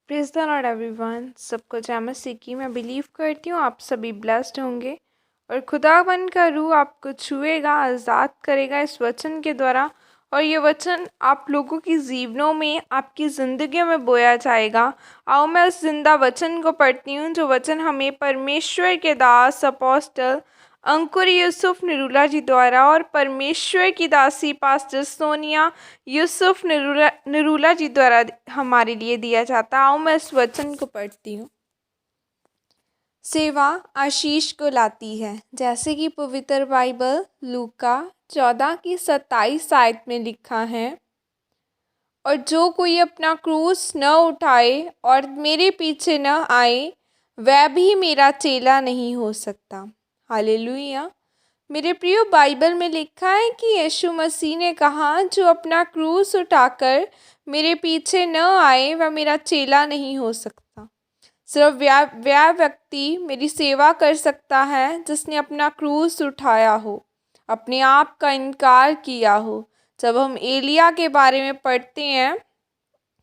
Praise the Lord everyone. सबको जय मसीह की। मैं बिलीव करती हूँ आप सभी ब्लेस्ड होंगे और खुदावन का रूह आपको छुएगा, आज़ाद करेगा इस वचन के द्वारा। और ये वचन आप लोगों की जीवनों में, आपकी ज़िंदगियों में बोया जाएगा। आओ मैं उस जिंदा वचन को पढ़ती हूँ, जो वचन हमें परमेश्वर के दास अपोस्टल अंकुर यूसुफ निरूला जी द्वारा और परमेश्वर की दासी पास्टर सोनिया यूसुफ निरूला जी द्वारा हमारे लिए दिया जाता। आओ मैं इस वचन को पढ़ती हूँ। सेवा आशीष को लाती है, जैसे कि पवित्र बाइबल लूका 14 की 27 आयत में लिखा है, और जो कोई अपना क्रूस न उठाए और मेरे पीछे न आए, वह भी मेरा चेला नहीं हो सकता। हालेलुया। मेरे प्रियो, बाइबल में लिखा है कि यीशु मसीह ने कहा, जो अपना क्रूस उठाकर मेरे पीछे न आए वह मेरा चेला नहीं हो सकता। सिर्फ वह व्यक्ति मेरी सेवा कर सकता है जिसने अपना क्रूस उठाया हो, अपने आप का इनकार किया हो। जब हम एलिया के बारे में पढ़ते हैं,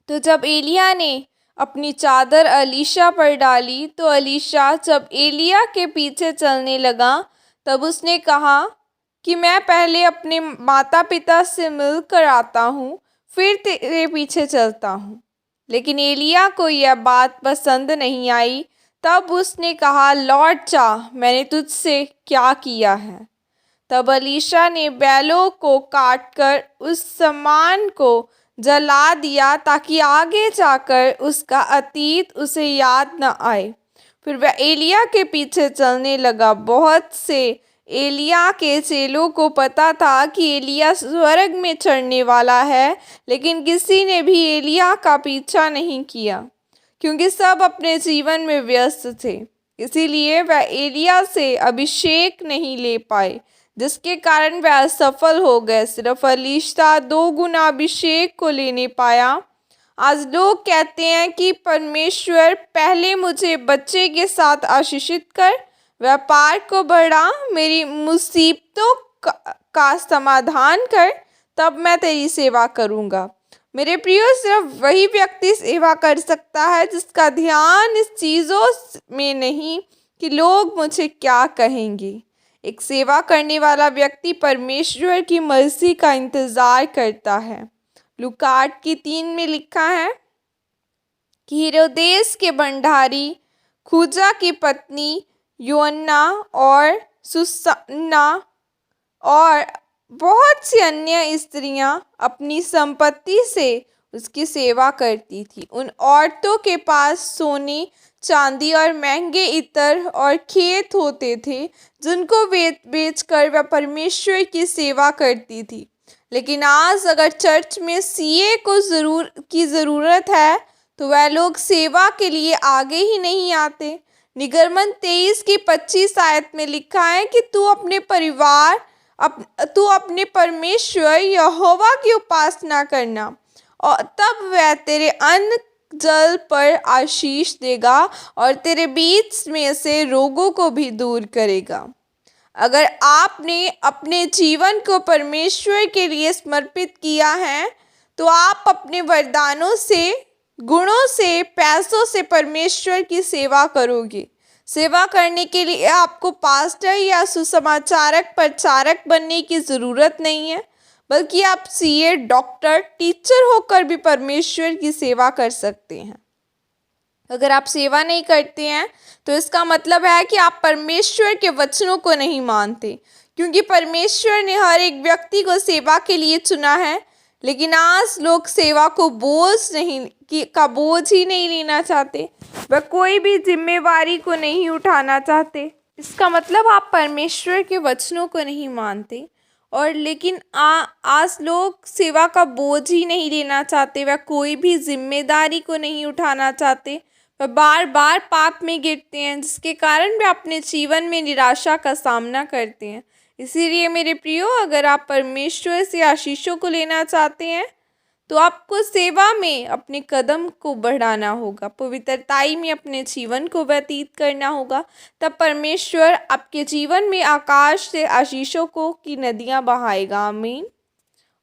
तो जब एलिया ने अपनी चादर अलीशा पर डाली, तो अलीशा जब एलिया के पीछे चलने लगा, तब उसने कहा कि मैं पहले अपने माता पिता से मिल कर आता हूँ, फिर तेरे पीछे चलता हूँ। लेकिन एलिया को यह बात पसंद नहीं आई। तब उसने कहा, लौट जा, मैंने तुझसे क्या किया है। तब अलीशा ने बैलों को काटकर उस सामान को जला दिया, ताकि आगे जाकर उसका अतीत उसे याद न आए। फिर वह एलिया के पीछे चलने लगा। बहुत से एलिया के चेलों को पता था कि एलिया स्वर्ग में चढ़ने वाला है, लेकिन किसी ने भी एलिया का पीछा नहीं किया, क्योंकि सब अपने जीवन में व्यस्त थे। इसीलिए वह एलिया से अभिषेक नहीं ले पाए, जिसके कारण वह असफल हो गए। सिर्फ अलीशा 2 गुना अभिषेक को लेने पाया। आज लोग कहते हैं कि परमेश्वर पहले मुझे बच्चे के साथ आशीषित कर, व्यापार को बढ़ा, मेरी मुसीबतों का समाधान कर, तब मैं तेरी सेवा करूँगा। मेरे प्रियो, सिर्फ वही व्यक्ति सेवा कर सकता है जिसका ध्यान इस चीज़ों में नहीं कि लोग मुझे क्या कहेंगे। एक सेवा करने वाला व्यक्ति परमेश्वर की मर्जी का इंतज़ार करता है। लूका 8:3 में लिखा है कि हेरोदेस के भंडारी खूजा की पत्नी योअन्ना और सुसन्ना और बहुत सी अन्य स्त्रियां अपनी संपत्ति से उसकी सेवा करती थी। उन औरतों के पास सोने, चांदी और महंगे इत्र और खेत होते थे, जिनको बेच कर वह परमेश्वर की सेवा करती थी। लेकिन आज अगर चर्च में सीए को ज़रूरत है, तो वह लोग सेवा के लिए आगे ही नहीं आते। निगमन 23 की 25 आयत में लिखा है कि तू अपने परमेश्वर यहोवा की उपासना करना, और तब वह तेरे अन्न जल पर आशीष देगा और तेरे बीच में से रोगों को भी दूर करेगा। अगर आपने अपने जीवन को परमेश्वर के लिए समर्पित किया है, तो आप अपने वरदानों से, गुणों से, पैसों से परमेश्वर की सेवा करोगे। सेवा करने के लिए आपको पास्टर या सुसमाचारक, प्रचारक बनने की ज़रूरत नहीं है, बल्कि आप सीए, डॉक्टर, टीचर होकर भी परमेश्वर की सेवा कर सकते हैं। अगर आप सेवा नहीं करते हैं, तो इसका मतलब है कि आप परमेश्वर के वचनों को नहीं मानते, क्योंकि परमेश्वर ने हर एक व्यक्ति को सेवा के लिए चुना है। लेकिन आज लोग सेवा को बोझ ही नहीं लेना चाहते, वह कोई भी जिम्मेवारी को नहीं उठाना चाहते। इसका मतलब आप परमेश्वर के वचनों को नहीं मानते। और लेकिन आज लोग सेवा का बोझ ही नहीं लेना चाहते, वह कोई भी जिम्मेदारी को नहीं उठाना चाहते, वह बार बार पाप में गिरते हैं, जिसके कारण वे अपने जीवन में निराशा का सामना करते हैं। इसीलिए मेरे प्रियो, अगर आप परमेश्वर से आशीषों को लेना चाहते हैं, तो आपको सेवा में अपने कदम को बढ़ाना होगा, पवित्रताई में अपने जीवन को व्यतीत करना होगा। तब परमेश्वर आपके जीवन में आकाश से आशीषों की नदियां बहाएगा। आमीन।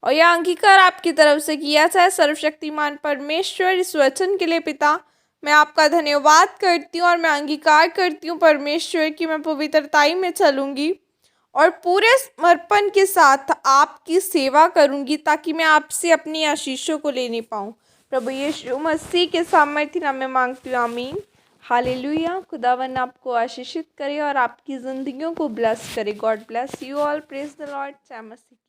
और यह अंगीकार आपकी तरफ से किया जाए। सर्वशक्तिमान परमेश्वर इस वचन के लिए पिता मैं आपका धन्यवाद करती हूँ और मैं अंगीकार करती हूँ परमेश्वर कि मैं पवित्रताई में चलूँगी और पूरे समर्पण के साथ आपकी सेवा करूँगी ताकि मैं आपसे अपनी आशीषों को लेने पाऊँ। प्रभु यीशु मसीह के सामर्थ्य नाम में मांगती हूँ, आमीन। हालेलुया। खुदावन आपको आशीषित करे और आपकी ज़िंदगियों को ब्लेस करे। God bless you all. Praise the Lord. जय मसीह।